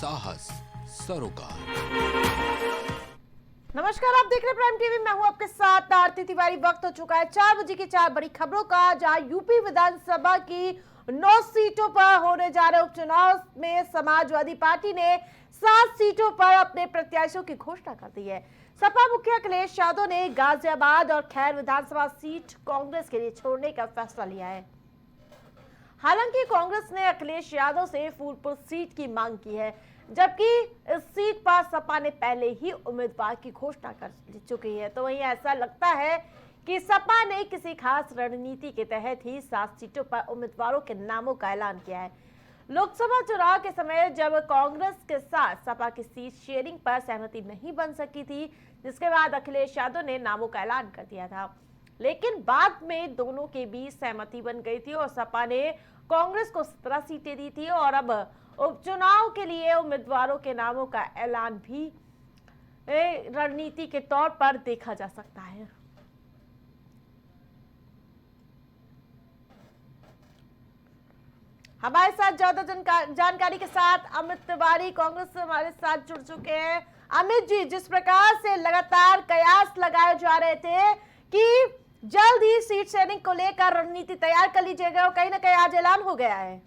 साहस सरोकार। नमस्कार, आप देख रहे हैं प्राइम टीवी। मैं हूं आपके साथ आरती तिवारी। वक्त हो चुका है 4 बजे की 4 बड़ी खबरों का, जहां यूपी विधानसभा की 9 सीटों पर होने जा रहे उपचुनाव में समाजवादी पार्टी ने 7 सीटों पर अपने प्रत्याशियों की घोषणा कर दी है। सपा मुखिया अखिलेश यादव ने गाजियाबाद और खैर विधानसभा सीट कांग्रेस के लिए छोड़ने का फैसला लिया है। हालांकि कांग्रेस ने अखिलेश यादव से फूलपुर सीट की मांग की है, जबकि इस सीट पर सपा ने पहले ही उम्मीदवार की घोषणा कर चुकी है। तो वहीं ऐसा लगता है कि सपा ने किसी खास रणनीति के तहत ही 7 सीटों पर उम्मीदवारों के नामों का ऐलान किया है। लोकसभा चुनाव के समय जब कांग्रेस के साथ सपा की सीट शेयरिंग पर सहमति नहीं बन सकी थी, जिसके बाद अखिलेश यादव ने नामों का ऐलान कर दिया था, लेकिन बाद में दोनों के बीच सहमति बन गई थी और सपा ने कांग्रेस को 17 सीटें दी थी और अब उपचुनाव के लिए उम्मीदवारों के नामों का ऐलान भी रणनीति के तौर पर देखा जा सकता है। हमारे साथ ज्यादा जानकारी के साथ अमित तिवारी कांग्रेस से हमारे साथ जुड़ चुके हैं। अमित जी, जिस प्रकार से लगातार कयास लगाए जा रहे थे कि जल्द ही सीट शेयरिंग को लेकर रणनीति तैयार कर लीजिएगा, और कहीं ना कहीं आज ऐलान हो गया है।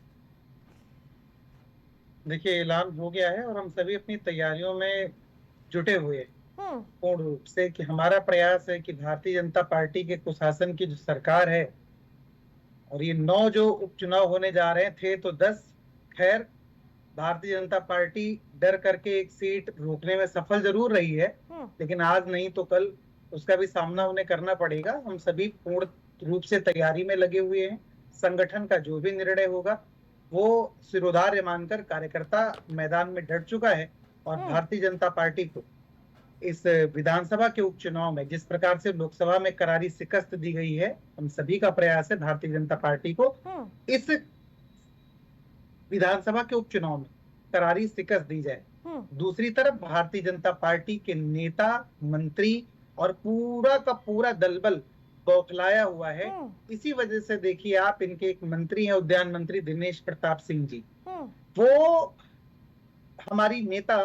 देखिए, ऐलान हो गया है और हम सभी अपनी तैयारियों में जुटे हुए हैं पूर्ण रूप से कि हमारा प्रयास है कि भारतीय जनता पार्टी के कुशासन की जो सरकार है, और ये 9 जो उपचुनाव होने जा रहे थे तो 10, खैर भारतीय जनता पार्टी डर करके एक सीट रोकने में सफल जरूर रही है, लेकिन आज नहीं तो कल उसका भी सामना उन्हें करना पड़ेगा। हम सभी पूर्ण रूप से तैयारी में लगे हुए हैं। संगठन का जो भी निर्णय होगा वो सिरोधार्य मानकर कार्यकर्ता मैदान में डट चुका है और भारतीय जनता पार्टी को इस विधानसभा के उपचुनाव में जिस प्रकार से लोकसभा में करारी शिकस्त दी गई है, हम सभी का प्रयास है भारतीय जनता पार्टी को इस विधानसभा के उपचुनाव में करारी शिकस्त दी जाए। दूसरी तरफ भारतीय जनता पार्टी के नेता, मंत्री और पूरा का पूरा दलबल बौखलाया हुआ है। इसी वजह से देखिए आप, इनके एक मंत्री हैं, उद्यान मंत्री दिनेश प्रताप सिंह जी, वो हमारी नेता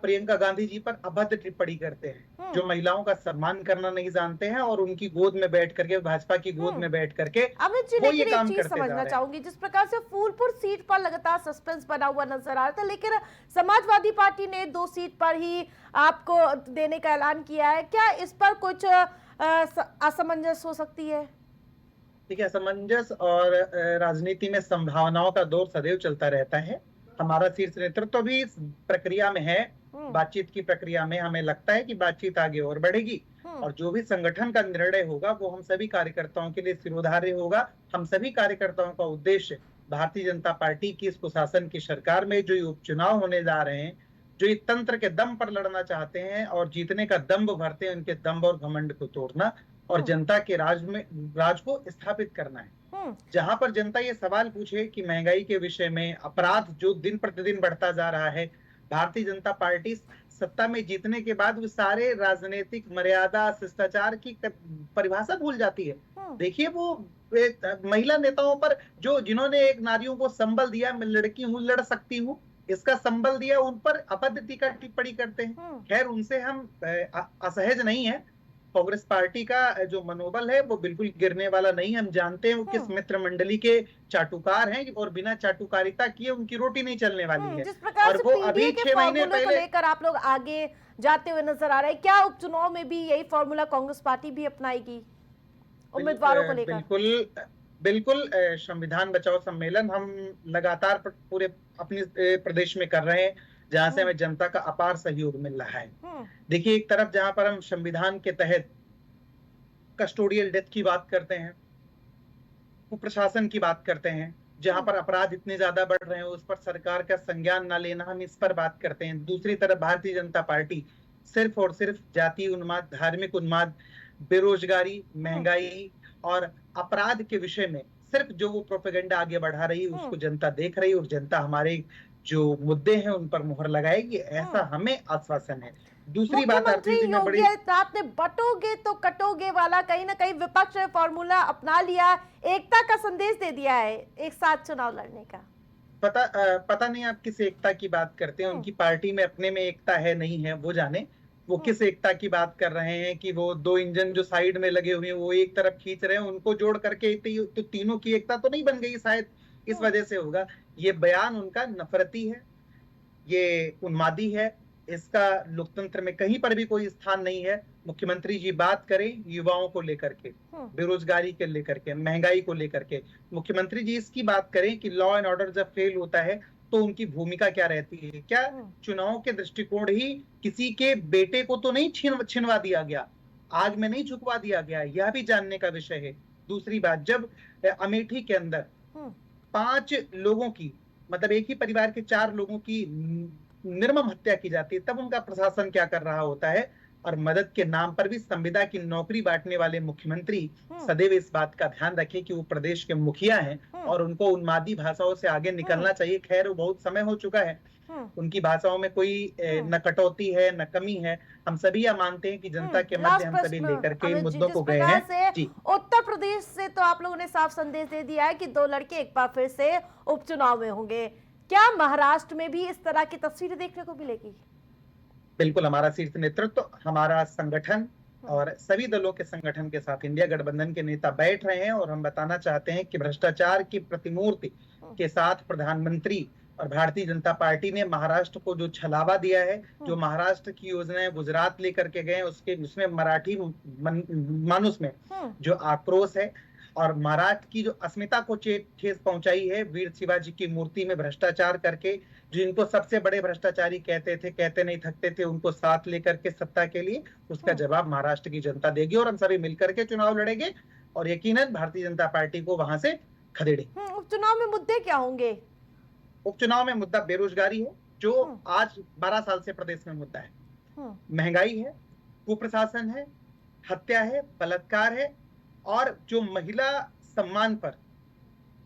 प्रियंका गांधी जी पर अभद्र टिप्पणी करते हैं, जो महिलाओं का सम्मान करना नहीं जानते हैं और उनकी गोद में बैठ करके, भाजपा की गोद में बैठ करके वो ये काम करते समझना चाहूंगी, जिस प्रकार से फूलपुर सीट पर लगातार सस्पेंस बना हुआ नजर आ रहा था, लेकिन समाजवादी पार्टी ने 2 सीट पर ही आपको देने का ऐलान किया है। क्या इस पर कुछ असमंजस हो सकती है? देखिए, असमंजस और राजनीति में संभावनाओं का दौर सदैव चलता रहता है। हमारा शीर्ष नेतृत्व भी इस प्रक्रिया में है, बातचीत की प्रक्रिया में। हमें लगता है कि बातचीत आगे और बढ़ेगी और जो भी संगठन का निर्णय होगा वो हम सभी कार्यकर्ताओं के लिए सिरोधार्य होगा। हम सभी कार्यकर्ताओं का उद्देश्य भारतीय जनता पार्टी की इस कुशासन की सरकार में जो ये उपचुनाव होने जा रहे हैं, जो ये तंत्र के दम पर लड़ना चाहते हैं और जीतने का दम्भ भरते हैं, उनके दम्भ और घमंड को तोड़ना और जनता के राज को स्थापित करना है। जहां पर जनता ये सवाल पूछे कि महंगाई के विषय में, अपराध जो दिन प्रतिदिन बढ़ता जा रहा है, भारतीय जनता पार्टी सत्ता में जीतने के बाद वो सारे राजनीतिक मर्यादा, शिष्टाचार की परिभाषा भूल जाती है। देखिए, वो महिला नेताओं पर जिन्होंने एक नारियों को संबल दिया, मैं लड़की हूँ, लड़ सकती हूँ, इसका संबल दिया, उन पर अभद्र टीका टिप्पणी करते हैं। खैर, उनसे हम असहज नहीं है। कांग्रेस पार्टी का जो मनोबल है वो बिल्कुल गिरने वाला नहीं। हम जानते हैं वो किस मित्र मंडली के चाटुकार हैं और बिना चाटुकारिता किए उनकी रोटी नहीं चलने वाली है। जिस प्रकार और वो अभी 6 महीने पहले लेकर आप लोग आगे जाते हुए नजर आ रहे हैं, क्या उपचुनाव में भी यही फॉर्मूला कांग्रेस पार्टी भी अपनाएगी उम्मीदवारों को लेकर? बिल्कुल। संविधान बचाओ सम्मेलन हम लगातार पूरे अपने प्रदेश में कर रहे हैं, जहां से हमें जनता का अपार सहयोग मिल रहा है। देखिए, एक तरफ जहां पर हम संविधान के तहत कस्टोडियल डेथ की बात करते हैं, कुप्रशासन की बात करते हैं, जहां पर अपराध इतने ज्यादा बढ़ रहे हैं उस पर सरकार का संज्ञान न लेना, हम इस पर बात करते हैं। दूसरी तरफ भारतीय जनता पार्टी सिर्फ और सिर्फ जातीय उन्माद, धार्मिक उन्माद, बेरोजगारी, महंगाई और अपराध के विषय में सिर्फ जो वो प्रोपेगेंडा आगे बढ़ा रही है उसको जनता देख रही है और जनता हमारे जो मुद्दे हैं उन पर मुहर लगाएगी, ऐसा हमें आश्वासन है। दूसरी बात, योगी आदित्यनाथ ने बटोगे तो कटोगे वाला कहीं ना कहीं विपक्ष ने फॉर्मूला अपना लिया, एकता का संदेश दे दिया है एक साथ चुनाव लड़ने का। पता नहीं आप किस एकता की बात करते हैं। उनकी पार्टी में अपने में एकता है नहीं है वो जाने। वो किस एकता की बात कर रहे हैं कि वो दो इंजन जो साइड में लगे हुए हैं वो एक तरफ खींच रहे हैं, उनको जोड़ करके तो तीनों की एकता तो नहीं बन गई, शायद इस वजह से होगा। ये बयान उनका नफरती है, ये उन्मादी है, इसका लोकतंत्र में कहीं पर भी कोई स्थान नहीं है। मुख्यमंत्री जी बात करें युवाओं को लेकर के, बेरोजगारी के लेकर के, महंगाई को लेकर के। मुख्यमंत्री जी इसकी बात करें कि लॉ एंड ऑर्डर जब फेल होता है तो उनकी भूमिका क्या रहती है। क्या चुनाव के दृष्टिकोण ही किसी के बेटे को तो नहीं छिनवा दिया गया, आग में नहीं झुकवा दिया गया, यह भी जानने का विषय है। दूसरी बात, जब अमेठी के अंदर 5 लोगों की, मतलब एक ही परिवार के 4 लोगों की निर्मम हत्या की जाती है, तब उनका प्रशासन क्या कर रहा होता है। और मदद के नाम पर भी संविदा की नौकरी बांटने वाले मुख्यमंत्री सदैव इस बात का ध्यान रखें कि वो प्रदेश के मुखिया हैं और उनको उन्मादी भाषाओं से आगे निकलना चाहिए। खैर, बहुत समय हो चुका है, उनकी भाषाओं में कोई न कटौती है न कमी है। हम सभी यह मानते हैं कि जनता के मध्य हम सभी लेकर के इन मुद्दों को गए हैं। जी, उत्तर प्रदेश से तो आप लोगों ने साफ संदेश दे दिया है कि 2 लड़के एक बार फिर से उपचुनाव में होंगे। क्या महाराष्ट्र में भी इस तरह की तस्वीरें देखने को मिलेगी? बिल्कुल, हमारा शीर्ष नेतृत्व, हमारा संगठन और सभी दलों के संगठन के साथ इंडिया गठबंधन के नेता बैठ रहे हैं और हम बताना चाहते हैं कि भ्रष्टाचार की प्रतिमूर्ति के साथ प्रधानमंत्री और भारतीय जनता पार्टी ने महाराष्ट्र को जो छलावा दिया है, जो महाराष्ट्र की योजनाएं गुजरात लेकर के गए, उसमें मराठी मानुष में जो आक्रोश है और महाराष्ट्र की जो अस्मिता को ठेस पहुंचाई है, वीर शिवाजी की मूर्ति में भ्रष्टाचार करके, जो इनको सबसे बड़े भ्रष्टाचारी कहते थे, कहते नहीं थकते थे, उनको साथ लेकर के सत्ता के लिए, उसका जवाब महाराष्ट्र की जनता देगी और हम सभी मिलकर के चुनाव लड़ेंगे और यकीनन भारतीय जनता पार्टी को वहां से खदेड़ेंगे। उपचुनाव में मुद्दे क्या होंगे? उपचुनाव में मुद्दा बेरोजगारी है, जो आज 12 साल से प्रदेश में मुद्दा है। महंगाई है, कुप्रशासन है, हत्या है, बलात्कार है और जो महिला सम्मान पर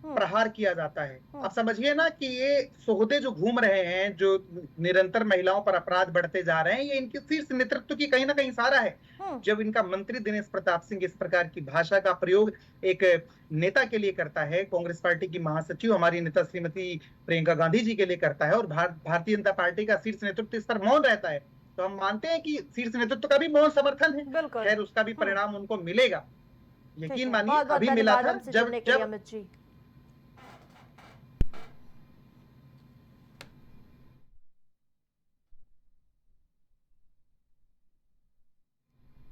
प्रहार किया जाता है। अब समझिए ना कि ये सोहदे जो घूम रहे हैं, जो निरंतर महिलाओं पर अपराध बढ़ते जा रहे हैं, ये इनके शीर्ष नेतृत्व की कहीं ना कहीं इशारा है। जब इनका मंत्री दिनेश प्रताप सिंह इस प्रकार की भाषा का प्रयोग एक नेता के लिए करता है, कांग्रेस पार्टी की महासचिव हमारी नेता श्रीमती प्रियंका गांधी जी के लिए करता है और भारतीय जनता पार्टी का शीर्ष नेतृत्व इस पर मौन रहता है, तो हम मानते हैं कि शीर्ष नेतृत्व का भी मौन समर्थन है। खैर, उसका भी परिणाम उनको मिलेगा, यकीन मानिए। अभी मिला था जब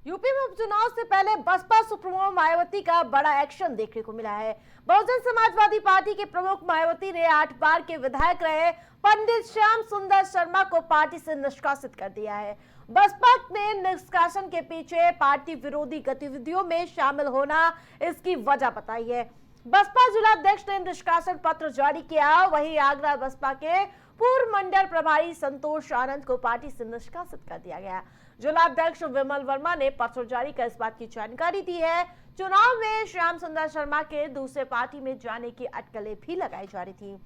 यूपी में उपचुनाव से पहले बसपा सुप्रीमो मायावती का बड़ा एक्शन देखने को मिला है। बहुजन समाजवादी पार्टी के प्रमुख मायावती ने 8 बार के विधायक रहे पंडित श्याम सुंदर शर्मा को पार्टी से निष्कासित कर दिया है। बसपा ने निष्कासन के पीछे पार्टी विरोधी गतिविधियों में शामिल होना इसकी वजह बताई है। बसपा जिलाध्यक्ष ने निष्कासन पत्र जारी किया। वहीं आगरा बसपा के पूर्व मंडल प्रभारी संतोष आनंद को पार्टी से निष्कासित कर दिया गया। जिलाध्यक्ष विमल वर्मा ने पत्र जारी कर इस बात की जानकारी दी है। चुनाव में श्याम सुंदर शर्मा के दूसरे पार्टी में जाने की अटकलें भी लगाई जा रही थी।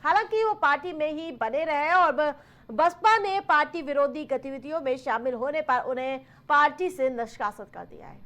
हालांकि वो पार्टी में ही बने रहे और बसपा ने पार्टी विरोधी गतिविधियों में शामिल होने पर उन्हें पार्टी से निष्कासित कर दिया है।